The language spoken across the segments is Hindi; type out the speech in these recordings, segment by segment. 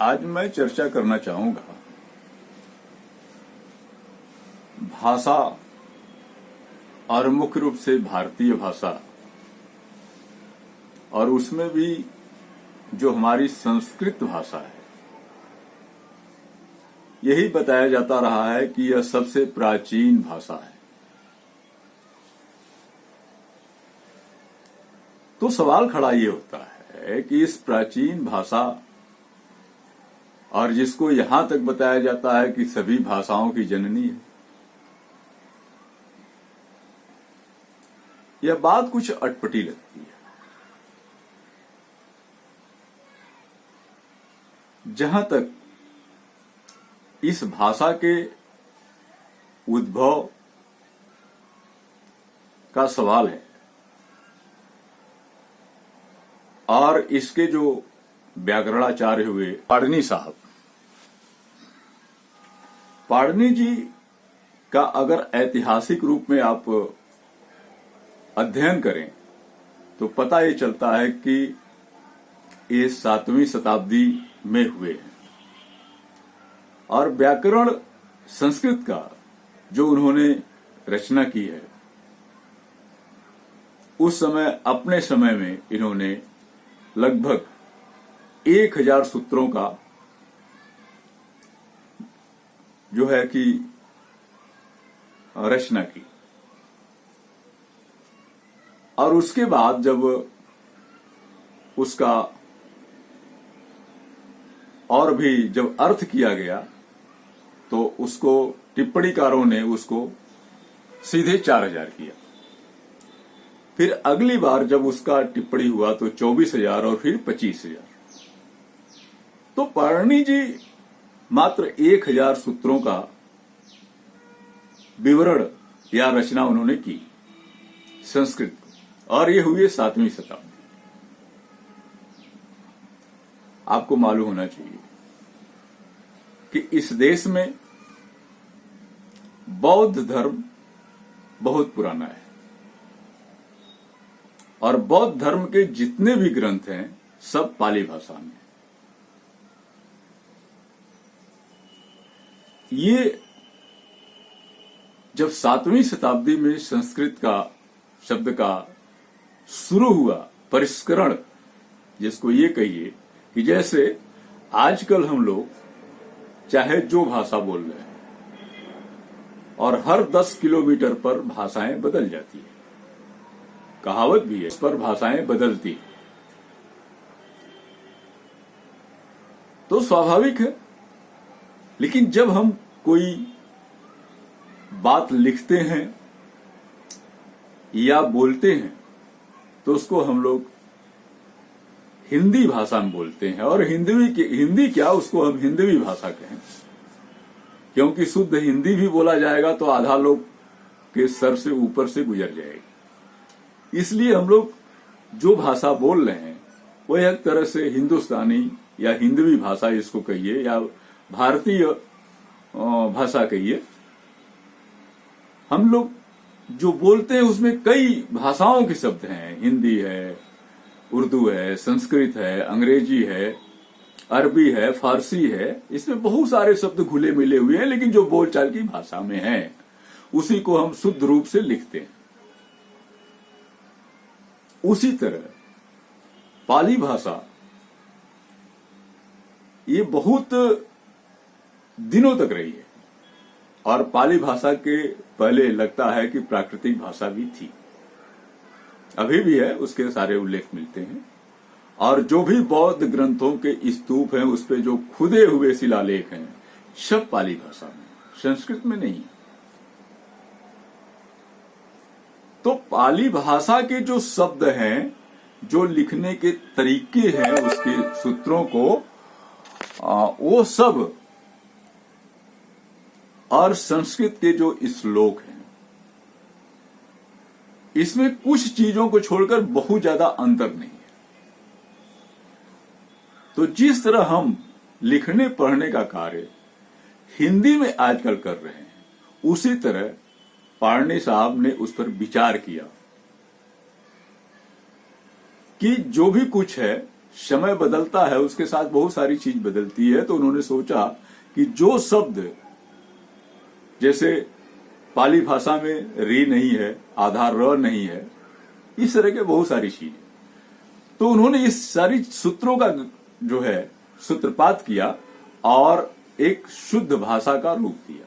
आज मैं चर्चा करना चाहूंगा भाषा और मुख्य रूप से भारतीय भाषा और उसमें भी जो हमारी संस्कृत भाषा है। यही बताया जाता रहा है कि यह सबसे प्राचीन भाषा है। तो सवाल खड़ा ये होता है कि इस प्राचीन भाषा और जिसको यहां तक बताया जाता है कि सभी भाषाओं की जननी है, यह बात कुछ अटपटी लगती है। जहां तक इस भाषा के उद्भव का सवाल है और इसके जो व्याकरणाचार्य हुए पाणिनि साहब, पाणिनि जी का अगर ऐतिहासिक रूप में आप अध्ययन करें तो पता ये चलता है कि ये 7वीं शताब्दी में हुए हैं और व्याकरण संस्कृत का जो उन्होंने रचना की है उस समय अपने समय में इन्होंने लगभग 1000 सूत्रों का जो है कि रचना की। और उसके बाद जब उसका और भी जब अर्थ किया गया तो उसको टिप्पणीकारों ने उसको सीधे 4000 किया। फिर अगली बार जब उसका टिप्पणी हुआ तो 24000 और फिर 25000। तो पाणिनि जी मात्र 1000 सूत्रों का विवरण या रचना उन्होंने की संस्कृत और ये हुई 7वीं शताब्दी। आपको मालूम होना चाहिए कि इस देश में बौद्ध धर्म बहुत पुराना है और बौद्ध धर्म के जितने भी ग्रंथ हैं सब पाली भाषा में। ये जब 7वीं शताब्दी में संस्कृत का शब्द का शुरू हुआ परिष्करण, जिसको ये कहिए कि जैसे आजकल हम लोग चाहे जो भाषा बोल रहे हैं और हर 10 किलोमीटर पर भाषाएं बदल जाती है। कहावत भी है, इस पर भाषाएं बदलती है। तो स्वाभाविक है। लेकिन जब हम कोई बात लिखते हैं या बोलते हैं तो उसको हम लोग हिंदी भाषा में बोलते हैं और हिंदी क्या, उसको हम हिंदवी भाषा कहें, क्योंकि शुद्ध हिंदी भी बोला जाएगा तो आधा लोग के सर से ऊपर से गुजर जाएगी। इसलिए हम लोग जो भाषा बोल रहे हैं वो एक तरह से हिंदुस्तानी या हिंदवी भाषा इसको कहिए या भारतीय भाषा कहिए। हम लोग जो बोलते हैं उसमें कई भाषाओं के शब्द हैं। हिंदी है, उर्दू है, संस्कृत है, अंग्रेजी है, अरबी है, फारसी है। इसमें बहुत सारे शब्द घुले मिले हुए हैं, लेकिन जो बोलचाल की भाषा में है उसी को हम शुद्ध रूप से लिखते हैं। उसी तरह पाली भाषा ये बहुत दिनों तक रही है और पाली भाषा के पहले लगता है कि प्राकृतिक भाषा भी थी, अभी भी है, उसके सारे उल्लेख मिलते हैं। और जो भी बौद्ध ग्रंथों के स्तूप हैं उस पे जो खुदे हुए शिलालेख हैं सब पाली भाषा में, संस्कृत में नहीं है। तो पाली भाषा के जो शब्द हैं, जो लिखने के तरीके हैं, उसके सूत्रों को वो सब और संस्कृत के जो श्लोक हैं इसमें कुछ चीजों को छोड़कर बहुत ज्यादा अंतर नहीं है। तो जिस तरह हम लिखने पढ़ने का कार्य हिंदी में आजकल कर रहे हैं, उसी तरह पाणिनि साहब ने उस पर विचार किया कि जो भी कुछ है समय बदलता है उसके साथ बहुत सारी चीज बदलती है। तो उन्होंने सोचा कि जो शब्द, जैसे पाली भाषा में री नहीं है, आधार र नहीं है, इस तरह के बहुत सारी चीज, तो उन्होंने इस सारी सूत्रों का जो है सूत्रपात किया और एक शुद्ध भाषा का रूप दिया।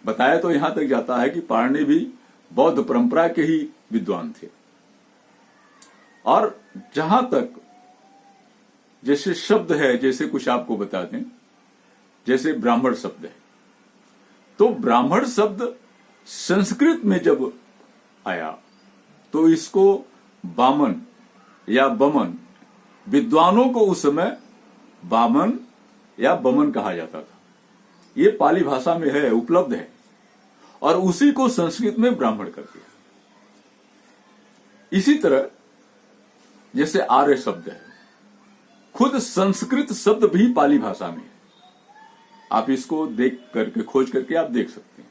बताया तो यहां तक जाता है कि पाणिनि भी बौद्ध परंपरा के ही विद्वान थे। और जहां तक जैसे शब्द है, जैसे कुछ आपको बता दें, जैसे ब्राह्मण शब्द है, तो ब्राह्मण शब्द संस्कृत में जब आया तो इसको बामन या बमन, विद्वानों को उस समय बामन या बमन कहा जाता था। ये पाली भाषा में है, उपलब्ध है, और उसी को संस्कृत में ब्राह्मण कर दिया। इसी तरह जैसे आर्य शब्द है, खुद संस्कृत शब्द भी पाली भाषा में है। आप इसको देख करके, खोज करके आप देख सकते हैं।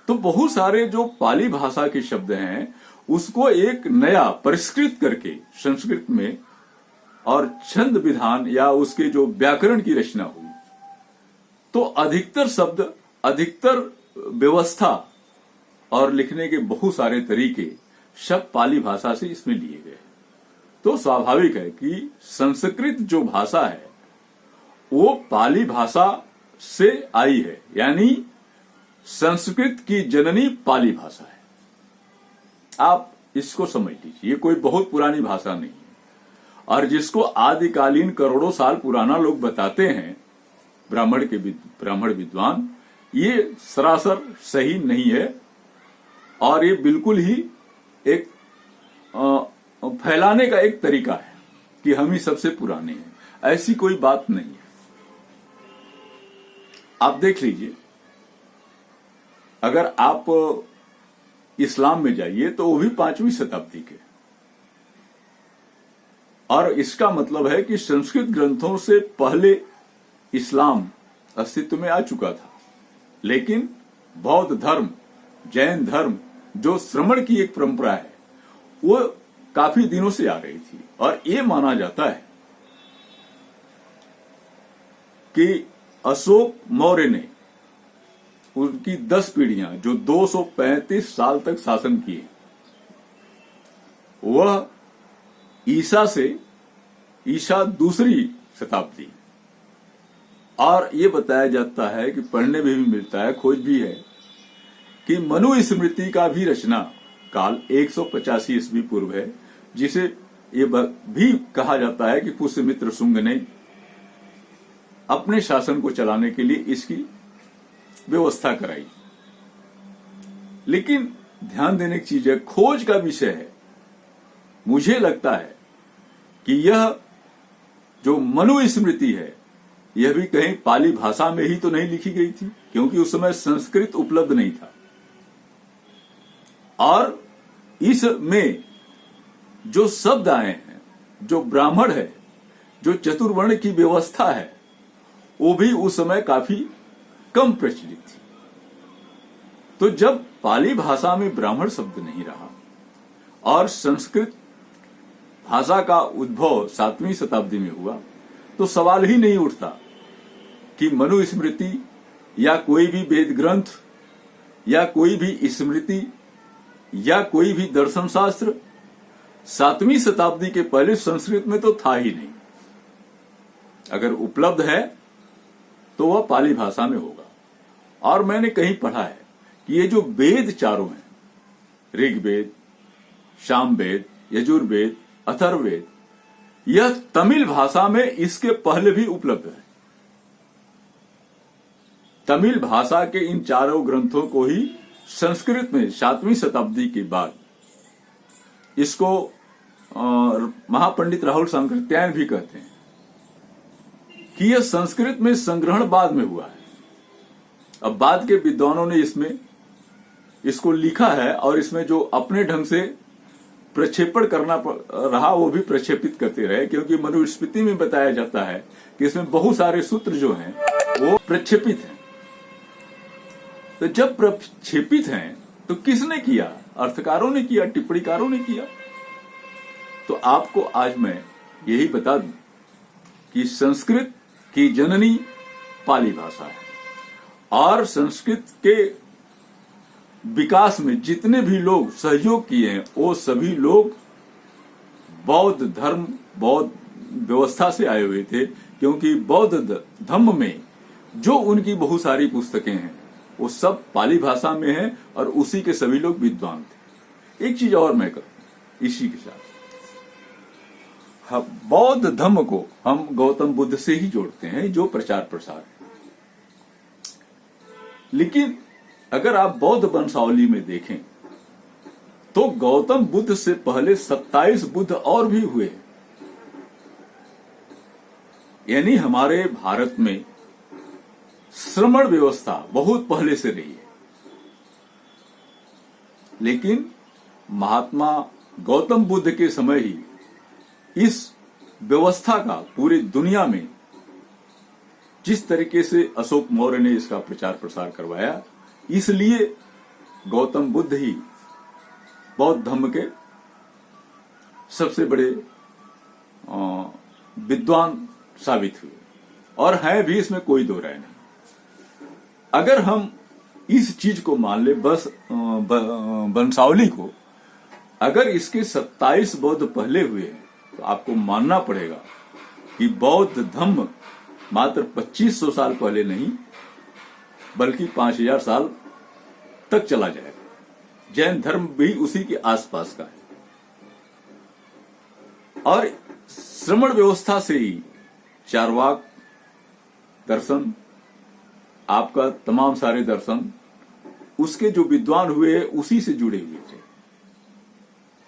तो बहुत सारे जो पाली भाषा के शब्द हैं उसको एक नया परिष्कृत करके संस्कृत में, और छंद विधान या उसके जो व्याकरण की रचना हुई, तो अधिकतर शब्द, अधिकतर व्यवस्था और लिखने के बहुत सारे तरीके सब पाली भाषा से इसमें लिए गए। तो स्वाभाविक है कि संस्कृत जो भाषा है वो पाली भाषा से आई है, यानी संस्कृत की जननी पाली भाषा है। आप इसको समझ लीजिए, ये कोई बहुत पुरानी भाषा नहीं है। और जिसको आदिकालीन करोड़ों साल पुराना लोग बताते हैं ब्राह्मण विद्वान, ये सरासर सही नहीं है। और ये बिल्कुल ही एक फैलाने का एक तरीका है कि हम ही सबसे पुराने हैं। ऐसी कोई बात नहीं है। आप देख लीजिए, अगर आप इस्लाम में जाइए तो वो भी 5वीं शताब्दी के, और इसका मतलब है कि संस्कृत ग्रंथों से पहले इस्लाम अस्तित्व में आ चुका था। लेकिन बौद्ध धर्म, जैन धर्म, जो श्रमण की एक परंपरा है, वो काफी दिनों से आ रही थी। और ये माना जाता है कि अशोक मौर्य ने उनकी 10 पीढ़ियां, जो 235 साल तक शासन किए, वह ईसा दूसरी शताब्दी। और ये बताया जाता है कि पढ़ने में भी मिलता है, खोज भी है, कि मनु स्मृति का भी रचना काल 185 ईस्वी पूर्व है, जिसे ये भी कहा जाता है कि पुष्यमित्र शुंग ने अपने शासन को चलाने के लिए इसकी व्यवस्था कराई। लेकिन ध्यान देने की चीज है, खोज का विषय है। मुझे लगता है कि यह जो मनु स्मृति है, यह भी कहीं पाली भाषा में ही तो नहीं लिखी गई थी, क्योंकि उस समय संस्कृत उपलब्ध नहीं था। और इसमें जो शब्द आए हैं, जो ब्राह्मण है, जो चतुर्वर्ण की व्यवस्था है, वो भी उस समय काफी कम प्रचलित थी। तो जब पाली भाषा में ब्राह्मण शब्द नहीं रहा और संस्कृत भाषा का उद्भव 7वीं शताब्दी में हुआ, तो सवाल ही नहीं उठता कि मनुस्मृति या कोई भी वेद ग्रंथ या कोई भी स्मृति या कोई भी दर्शन शास्त्र 7वीं शताब्दी के पहले संस्कृत में तो था ही नहीं। अगर उपलब्ध है तो वह पाली भाषा में होगा। और मैंने कहीं पढ़ा है कि ये जो वेद चारों हैं, ऋग्वेद, सामवेद, यजुर्वेद, अथर्ववेद, यह तमिल भाषा में इसके पहले भी उपलब्ध है। तमिल भाषा के इन चारों ग्रंथों को ही संस्कृत में 7वीं शताब्दी के बाद इसको महापंडित राहुल सांकृत्यायन भी कहते हैं कि यह संस्कृत में संग्रहण बाद में हुआ है। अब बाद के विद्वानों ने इसको लिखा है और इसमें जो अपने ढंग से प्रक्षेपण करना रहा वो भी प्रक्षेपित करते रहे, क्योंकि मनुस्मृति में बताया जाता है कि इसमें बहुत सारे सूत्र जो हैं वो प्रक्षेपित हैं। तो जब प्रक्षेपित हैं तो किसने किया? अर्थकारों ने किया, टिप्पणीकारों ने किया। तो आपको आज मैं यही बता दूं कि संस्कृत की जननी पाली भाषा है और संस्कृत के विकास में जितने भी लोग सहयोग किए हैं वो सभी लोग बौद्ध धर्म, बौद्ध व्यवस्था से आए हुए थे, क्योंकि बौद्ध धर्म में जो उनकी बहुत सारी पुस्तकें हैं वो सब पाली भाषा में हैं और उसी के सभी लोग विद्वान थे। एक चीज और मैं करूं इसी के साथ, बौद्ध धर्म को हम गौतम बुद्ध से ही जोड़ते हैं जो प्रचार प्रसार है। लेकिन अगर आप बौद्ध वंशावली में देखें तो गौतम बुद्ध से पहले 27 बुद्ध और भी हुए, यानी हमारे भारत में श्रमण व्यवस्था बहुत पहले से रही है। लेकिन महात्मा गौतम बुद्ध के समय ही इस व्यवस्था का पूरी दुनिया में जिस तरीके से अशोक मौर्य ने इसका प्रचार प्रसार करवाया, इसलिए गौतम बुद्ध ही बौद्ध धर्म के सबसे बड़े विद्वान साबित हुए और है भी, इसमें कोई दो राय नहीं। अगर हम इस चीज को मान ले, बस वंशावली को, अगर इसके 27 बौद्ध पहले हुए हैं तो आपको मानना पड़ेगा कि बौद्ध धर्म मात्र 2500 साल पहले नहीं बल्कि 5000 साल तक चला जाएगा। जैन धर्म भी उसी के आसपास का है और श्रमण व्यवस्था से ही चार्वाक दर्शन, आपका तमाम सारे दर्शन, उसके जो विद्वान हुए उसी से जुड़े हुए थे।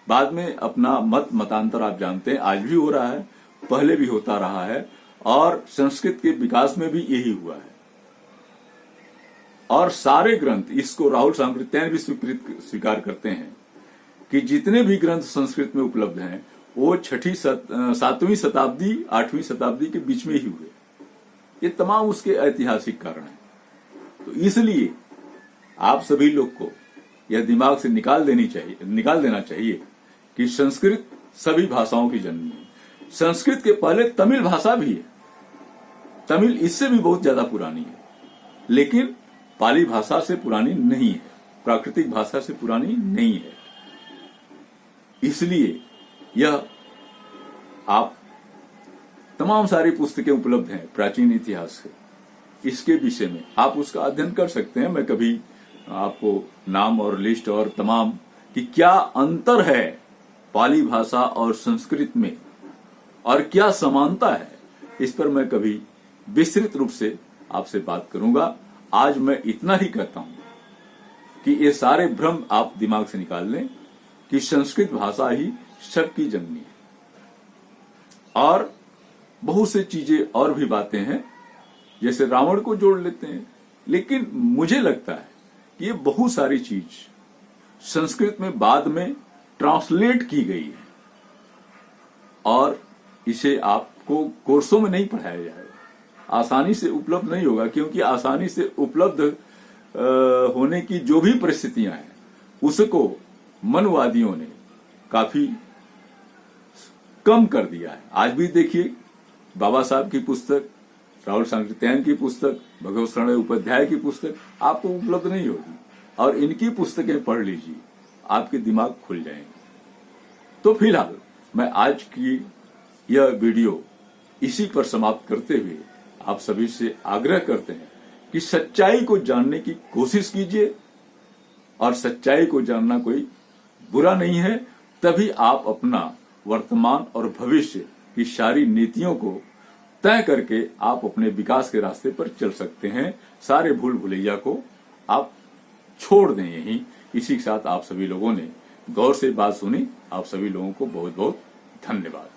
बाद में अपना मतांतर आप जानते हैं, आज भी हो रहा है, पहले भी होता रहा है और संस्कृत के विकास में भी यही हुआ है। और सारे ग्रंथ, इसको राहुल सांकृत्यायन भी स्वीकार करते हैं कि जितने भी ग्रंथ संस्कृत में उपलब्ध हैं वो 7वीं शताब्दी 8वीं शताब्दी के बीच में ही हुए। ये तमाम उसके ऐतिहासिक कारण हैं। तो इसलिए आप सभी लोग को यह दिमाग से निकाल देना चाहिए कि संस्कृत सभी भाषाओं की जननी है। संस्कृत के पहले तमिल भाषा भी है, तमिल इससे भी बहुत ज्यादा पुरानी है, लेकिन पाली भाषा से पुरानी नहीं है, प्राकृतिक भाषा से पुरानी नहीं है। इसलिए यह आप तमाम सारी पुस्तकें उपलब्ध हैं प्राचीन इतिहास से, इसके विषय में आप उसका अध्ययन कर सकते हैं। मैं कभी आपको नाम और लिस्ट और तमाम कि क्या अंतर है पाली भाषा और संस्कृत में और क्या समानता है, इस पर मैं कभी विस्तृत रूप से आपसे बात करूंगा। आज मैं इतना ही कहता हूं कि ये सारे भ्रम आप दिमाग से निकाल लें कि संस्कृत भाषा ही सबकी जननी है और बहुत से चीजें और भी बातें हैं, जैसे रावण को जोड़ लेते हैं। लेकिन मुझे लगता है कि ये बहुत सारी चीज संस्कृत में बाद में ट्रांसलेट की गई है और इसे आपको कोर्सों में नहीं पढ़ाया जाएगा, आसानी से उपलब्ध नहीं होगा, क्योंकि आसानी से उपलब्ध होने की जो भी परिस्थितियां हैं उसको मनवादियों ने काफी कम कर दिया है। आज भी देखिए बाबा साहब की पुस्तक, राहुल सांकृत्यायन की पुस्तक, भगवत शरण उपाध्याय की पुस्तक आपको उपलब्ध नहीं होगी और इनकी पुस्तकें पढ़ लीजिए, आपके दिमाग खुल जाएंगे। तो फिलहाल मैं आज की यह वीडियो इसी पर समाप्त करते हुए आप सभी से आग्रह करते हैं कि सच्चाई को जानने की कोशिश कीजिए और सच्चाई को जानना कोई बुरा नहीं है। तभी आप अपना वर्तमान और भविष्य की सारी नीतियों को तय करके आप अपने विकास के रास्ते पर चल सकते हैं। सारे भूल भुलैया को आप छोड़ दें यहीं। इसी के साथ आप सभी लोगों ने गौर से बात सुनी। आप सभी लोगों को बहुत बहुत धन्यवाद।